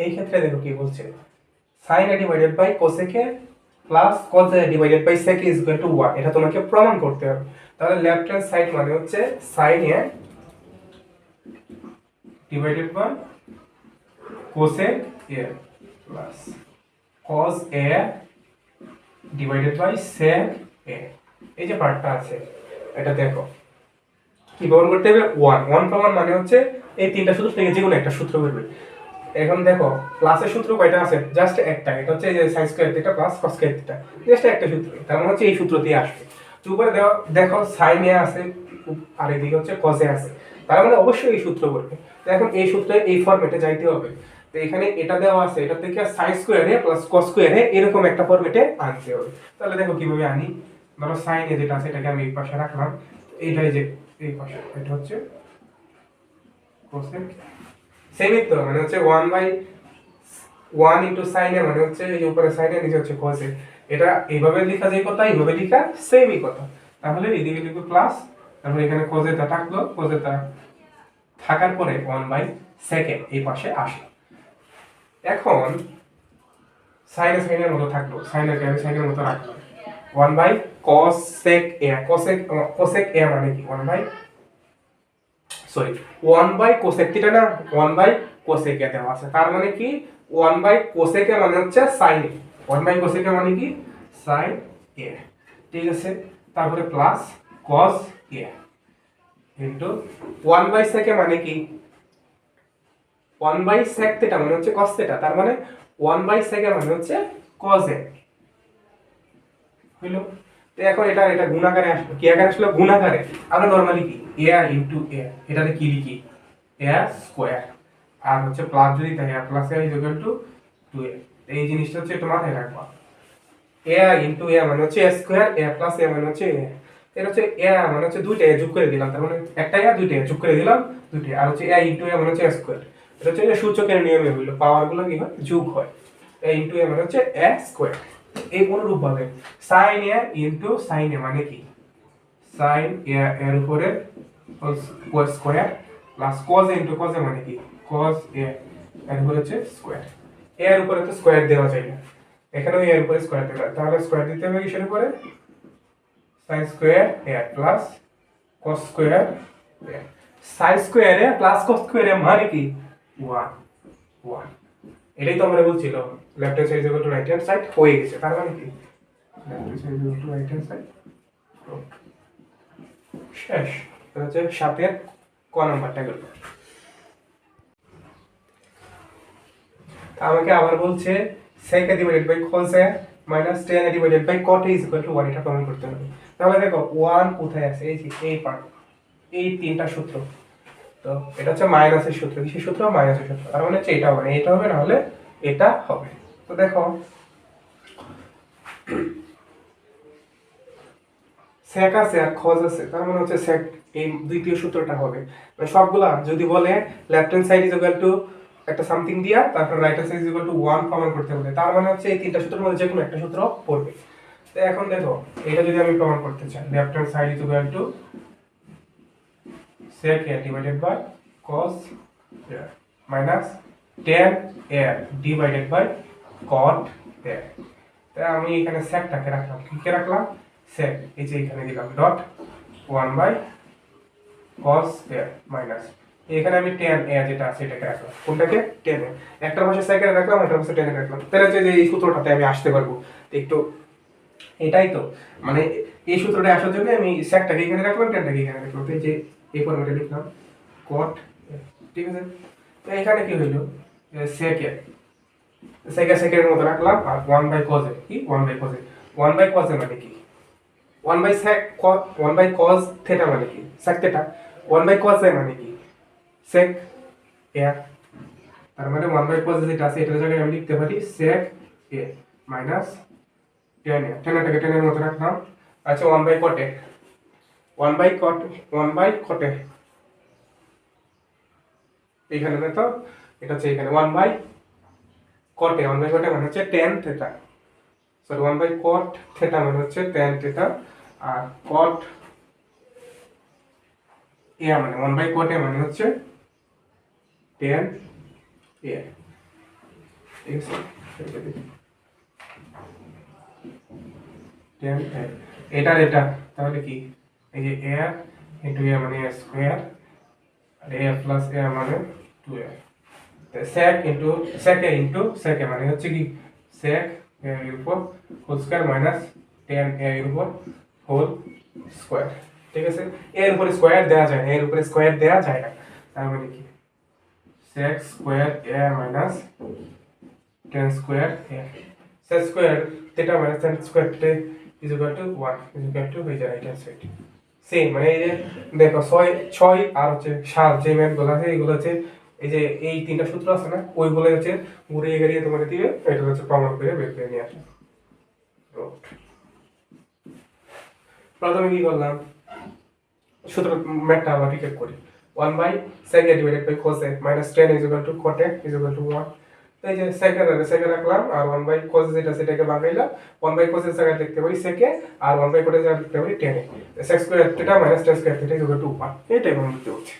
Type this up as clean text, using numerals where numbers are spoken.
এই ক্ষেত্রে দেখো কি বলছে, sin a divided by cosec a plus cos a divided by sec a is equal to 1, এটা তোমাকে প্রমাণ করতে হবে। তাহলে লেফট হ্যান্ড সাইড মানে হচ্ছে sin a divided by cosec a plus cos a divided by sec a, এই যে পার্টটা আছে এটা দেখো কি প্রমাণ করতে হবে, 1 প্রমাণ মানে হচ্ছে এই তিনটা সূত্র থেকে যে কোনো একটা সূত্র বের হবে। এখন দেখো প্লাসের সূত্র কয়টা আছে, জাস্ট একটা, এটা হচ্ছে এই যে sin square theta plus cos square theta, just একটা সূত্র, তার মানে হচ্ছে এই সূত্র দিয়ে আসবে। তো উপরে দেখো sin a আছে আর এদিকে হচ্ছে cos a আছে, তার মানে অবশ্যই এই সূত্র করবে। তো এখন এই সূত্রে এই ফরম্যাটে যাইতে হবে। তো এখানে এটা দেওয়া আছে, এটা থেকে sin square a plus cos square a এরকম একটা ফরম্যাটে আনতে হবে। তাহলে দেখো কিভাবে আনি, ধরো sin a যেটা আছে এটাকে আমি এই পাশে রাখলাম, এইটাই যে এই পাশে এটা হচ্ছে cosec, সেমই তো মানে হচ্ছে 1/1 ইনটু sin a মানে হচ্ছে এই উপরে sin a নিচে হচ্ছে cos a, এটা এইভাবে লেখা যায় কথা, এইভাবে লেখা সেমই কথা। তাহলে এদিকে লিখব প্লাস, তারপর এখানে cos a টা থাকলো, cos a টা থাকার পরে 1/sec a এই পাশে আসলো। এখন sin a sin এর মতো থাকলো, sin a কে আমি sin এর মতো রাখলাম, 1/cosec a, cosec a মানে কি 1/cosec থিটা না, 1/cosec a দেওয়া আছে, তার মানে কি 1/cosec a মানে হচ্ছে sin a, 1/cosec a মানে কি sin a, ঠিক আছে। তারপরে plus cos a into 1/sec a মানে কি 1/sec থিটা মানে হচ্ছে cos থিটা, তার মানে 1/sec a মানে হচ্ছে cos a হইলো। তো এখন এটা এটা গুণাকারে আসলো, কি আকারে আসলো, গুণাকারে। আমরা নরমালি কি a ইনটু a, এটাতে কি লিখি a স্কয়ার, আর হচ্ছে প্লাস যদি থাকে a plus a is equal two 2a, এই জিনিসটা হচ্ছে একটু মাথায় রাখবা। a ইনটু a মানে হচ্ছে a square, a plus a মানে হচ্ছে a, এটা হচ্ছে a মানে হচ্ছে দুইটা a যোগ করে দিলাম, তার মানে একটা a দুইটা a যোগ করে দিলাম দুইটা, আর হচ্ছে a ইনটু a মানে হচ্ছে a স্কয়ার, এটা হচ্ছে সূচকের নিয়মে হইলো, পাওয়ার গুলো কি হয় যোগ হয়, a ইনটু a মানে হচ্ছে a স্কয়ার। এই অনুরূপ ভাবে sin a into sin a মানে কি sin a এর উপরে whole square plus cos a into cos a মানে কি cos a এর উপরে হচ্ছে স্কয়ার, a এর উপরে তো স্কয়ার দেওয়া যায় না, এখানেও a এর উপরে স্কয়ার দেওয়া, তাহলে স্কয়ার দিতে হবে কিসের উপরে sin square a plus cos square a, sin square a plus cos square a মানে কি 1 1, এটাই তো আমরা বলছিল left hand side is equal two right hand side হয়ে গেছে, তার মানে কি left hand side is equal two right hand side শেষ। এটা হচ্ছে 7 এর ক নাম্বারটা গেল। আমাকে আবার বলছে sec a divided by cos a minus tan a divided by cot a is equal to 1, এটা প্রমাণ করতে হবে। তাহলে দেখো 1 কোথায় আছে, এই যে এই পার্ট, এই তিনটা সূত্র, তো এটা হচ্ছে মাইনাসের সূত্র, কিসের সূত্র মাইনাসের সূত্র, তার মানে হচ্ছে এটা হবে না, এটা হবে না হলে এটা হবে। তো দেখো sec আছে আর cos আছে, তার মানে হচ্ছে sec, এই দ্বিতীয় সূত্রটা হবে। মানে সবগুলা যদি বলে left hand side is equal two একটা সামথিং দিয়া তারপর right hand side is equal to 1 প্রমাণ করতে বলে, তার মানে হচ্ছে এই তিনটা সূত্রের মধ্যে যে কোনো একটা সূত্র পড়বে। তো এখন দেখো এটা যদি আমি প্রমাণ করতে চাই, left hand side is equal to sec a divided by cos a minus tan a divided by cot a, তাই আমি এখানে secটাকে রাখলাম, কি রাখলাম sec, এই যে এখানে দিলাম ডট 1/cos a মাইনাস এখানে আমি tan a যেটা আছে এটাকে রাখলাম, কোনটাকে tan a, একটা পাশে sec এর রাখলাম একটা পাশে tan এর রাখলাম, তাহলে যে এই সূত্রটাতে আমি আসতে পারবো। একটু এটাই তো মানে এই সূত্রটা আসার জন্য আমি secটাকে এখানে রাখলাম tanটাকে এখানে রাখলাম, তো এই যে এই ফরম্যাটে লিখলাম cot a, ঠিক আছে। তো এখানে কি হইলো sec a, sec a sec এর মতো রাখলাম, আর 1/cos a কি 1/cos a, 1/cos a মানে কি 1/sec 1/cos theta মানে কি sec theta, 1/cos a মানে কি sec a, তার মানে 1/cos যেটা আছে এটার জায়গায় আমি লিখতে পারি sec a minus tan a, tan টাকে tan এর মতো রাখলাম, আচ্ছা 1/cot a 1/cot a এইখানে না, তো এটা হচ্ছে এখানে 1/cot a 1/cot a মানে হচ্ছে tan theta, sorry 1/cot theta মানে হচ্ছে tan theta, R cot a মানে 1/cot a মানে হচ্ছে tan a, ঠিক আছে tan a এটার এটা তাহলে কি এই যে a ইনটু a মানে a স্কয়ার আর a প্লাস a মানে 2a sec into sec a into sec a মানে হচ্ছে কি sec a এর উপর whole square minus tan a এর উপর হোল স্কয়ার ঠিক আছে এর উপরে স্কয়ার দেওয়া যায় না এর উপরে স্কয়ার দেওয়া যায় না তার মানে কি sec square a minus tan square a sec square theta minus tan square theta is equal to 1 is equal two হয়ে যায় রাইট হ্যান্ড সাইড সেম মানে এই যে দেখো 6 আর হচ্ছে 7 যে ম্যাথগুলো আছে এগুলো হচ্ছে এই যে এই তিনটা সূত্র আছে না ওইগুলো হচ্ছে ঘুরিয়ে গড়িয়ে তোমাকে দিবে এটা হচ্ছে প্রমাণ করে বের করে নিয়ে আসবে প্রথমে কি করলাম সূত্র ম্যাথটা আবার রিকেপ করি 1 by sec a divided by cos a minus tan is equal to cot a is equal to 1 তো এই যে sec a রাখলাম আর 1 বাই cos যেটা সেটাকে ভাঙাইলাম 1 বাই cos এর জায়গায় লিখতে পারি sec a আর 1 বাই cot এর জায়গায় লিখতে পারি tan a sec square theta minus tan square theta is equal to 1 এটাই আমরা লিখতে হচ্ছে